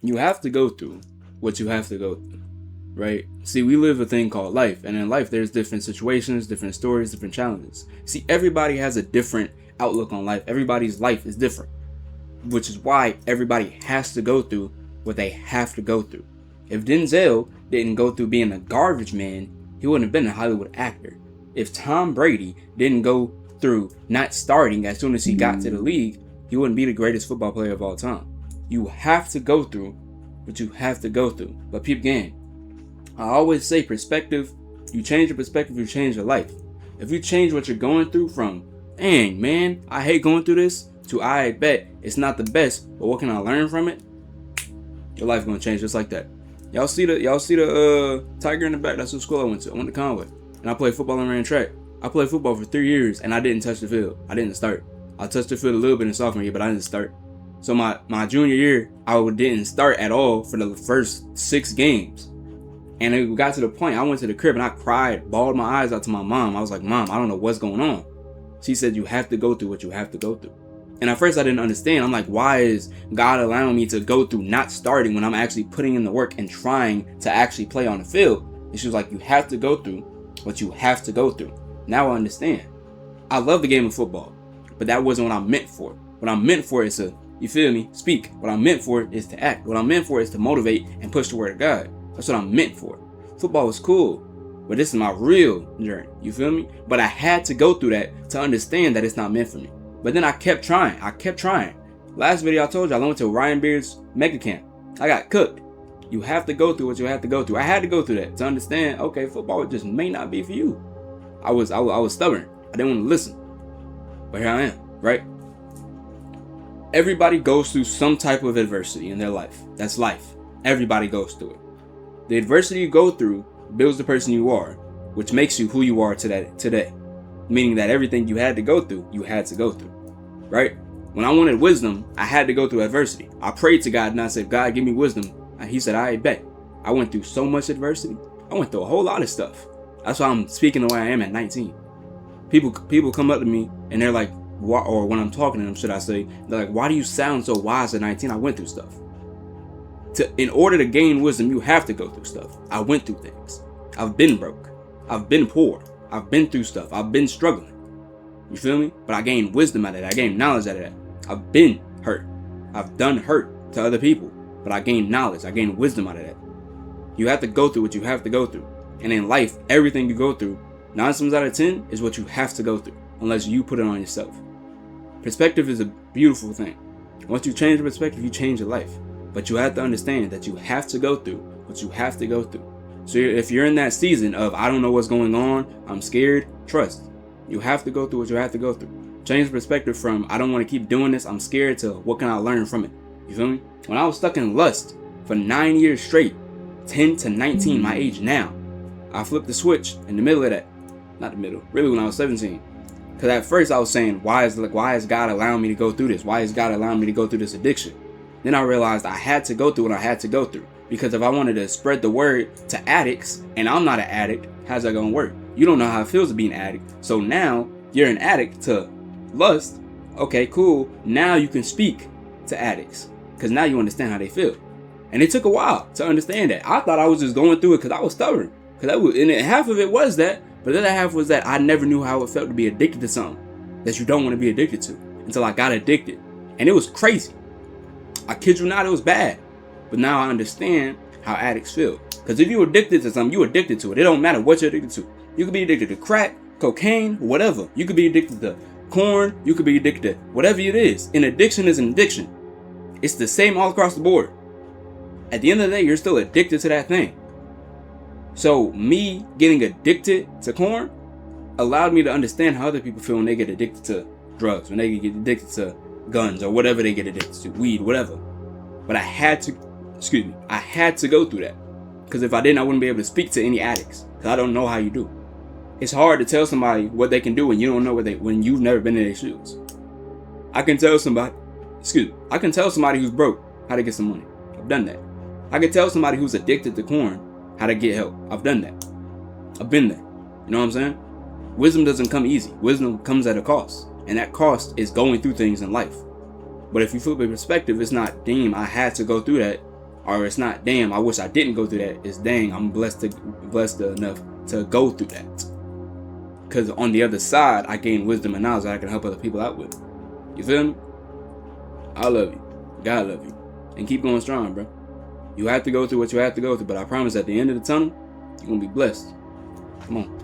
You have to go through what you have to go through, right? See, we live a thing called life, and in life there's different situations, different stories, different challenges. See, everybody has a different outlook on life. Everybody's life is different, which is why everybody has to go through what they have to go through. If Denzel didn't go through being a garbage man, he wouldn't have been a Hollywood actor. If Tom Brady didn't go through not starting as soon as he got to the league, he wouldn't be the greatest football player of all time. You have to go through what you have to go through. But peep game, I always say perspective. You change your perspective, you change your life. If you change what you're going through from, dang man, I hate going through this, to I bet it's not the best, but what can I learn from it? Your life gonna change just like that. Y'all see the tiger in the back? That's the school I went to. I went to Conway, and I played football and ran track. I played football for 3 years, and I didn't touch the field. I didn't start. I touched the field a little bit in sophomore year, but I didn't start. So my junior year, I didn't start at all for the first 6 games. And it got to the point, I went to the crib and I cried, bawled my eyes out to my mom. I was like, Mom, I don't know what's going on. She said, you have to go through what you have to go through. And at first I didn't understand. I'm like, why is God allowing me to go through not starting when I'm actually putting in the work and trying to actually play on the field? And she was like, you have to go through what you have to go through. Now I understand. I love the game of football, but that wasn't what I'm meant for. What I'm meant for is to, you feel me, speak. What I'm meant for is to act. What I'm meant for is to motivate and push the word of God. That's what I'm meant for. Football is cool, but this is my real journey. You feel me? But I had to go through that to understand that it's not meant for me. But then I kept trying. Last video I told you, I went to Ryan Beard's mega camp. I got cooked. You have to go through what you have to go through. I had to go through that to understand, okay, football just may not be for you. I was stubborn. I didn't want to listen. But here I am, right? Everybody goes through some type of adversity in their life. That's life. Everybody goes through it. The adversity you go through builds the person you are, which makes you who you are today. Meaning that everything you had to go through, you had to go through, right? When I wanted wisdom, I had to go through adversity. I prayed to God and I said, God, give me wisdom. And he said, I bet. I went through so much adversity. I went through a whole lot of stuff. That's why I'm speaking the way I am at 19. People come up to me and they're like, or when I'm talking to them, should I say, they're like, why do you sound so wise at 19? I went through stuff. In order to gain wisdom, you have to go through stuff. I went through things. I've been broke. I've been poor. I've been through stuff. I've been struggling. You feel me? But I gained wisdom out of that. I gained knowledge out of that. I've been hurt. I've done hurt to other people. But I gained knowledge. I gained wisdom out of that. You have to go through what you have to go through. And in life, everything you go through, 9 times out of 10 is what you have to go through. Unless you put it on yourself. Perspective is a beautiful thing. Once you change your perspective, you change your life. But you have to understand that you have to go through what you have to go through. So if you're in that season of, I don't know what's going on, I'm scared, trust. You have to go through what you have to go through. Change perspective from, I don't want to keep doing this, I'm scared, to what can I learn from it? You feel me? When I was stuck in lust for 9 years straight, 10 to 19, my age now, I flipped the switch in the middle of that. Not the middle, really when I was 17. Because at first I was saying, why is God allowing me to go through this? Why is God allowing me to go through this addiction? Then I realized I had to go through what I had to go through. Because if I wanted to spread the word to addicts, and I'm not an addict, how's that going to work? You don't know how it feels to be an addict. So now you're an addict to lust. Okay, cool. Now you can speak to addicts. Because now you understand how they feel. And it took a while to understand that. I thought I was just going through it because I was stubborn. And half of it was that. But the other half was that I never knew how it felt to be addicted to something that you don't want to be addicted to. Until I got addicted. And it was crazy. I kid you not, it was bad. But now I understand how addicts feel. Because if you're addicted to something, you're addicted to it. It don't matter what you're addicted to. You could be addicted to crack, cocaine, whatever. You could be addicted to corn. You could be addicted to whatever it is. An addiction is an addiction. It's the same all across the board. At the end of the day, you're still addicted to that thing. So me getting addicted to corn allowed me to understand how other people feel when they get addicted to drugs, when they get addicted to guns or whatever they get addicted to, weed, whatever. But I had to go through that. Because if I didn't, I wouldn't be able to speak to any addicts. Because I don't know how you do. It's hard to tell somebody what they can do when you don't know when you've never been in their shoes. I can tell somebody who's broke how to get some money. I've done that. I can tell somebody who's addicted to corn how to get help. I've done that. I've been there. You know what I'm saying? Wisdom doesn't come easy. Wisdom comes at a cost. And that cost is going through things in life. But if you flip a perspective, it's not, damn, I had to go through that. Or it's not, damn, I wish I didn't go through that. It's, dang, I'm blessed enough to go through that. Because on the other side, I gain wisdom and knowledge that I can help other people out with. You feel me? I love you. God love you. And keep going strong, bro. You have to go through what you have to go through, but I promise at the end of the tunnel, you're going to be blessed. Come on.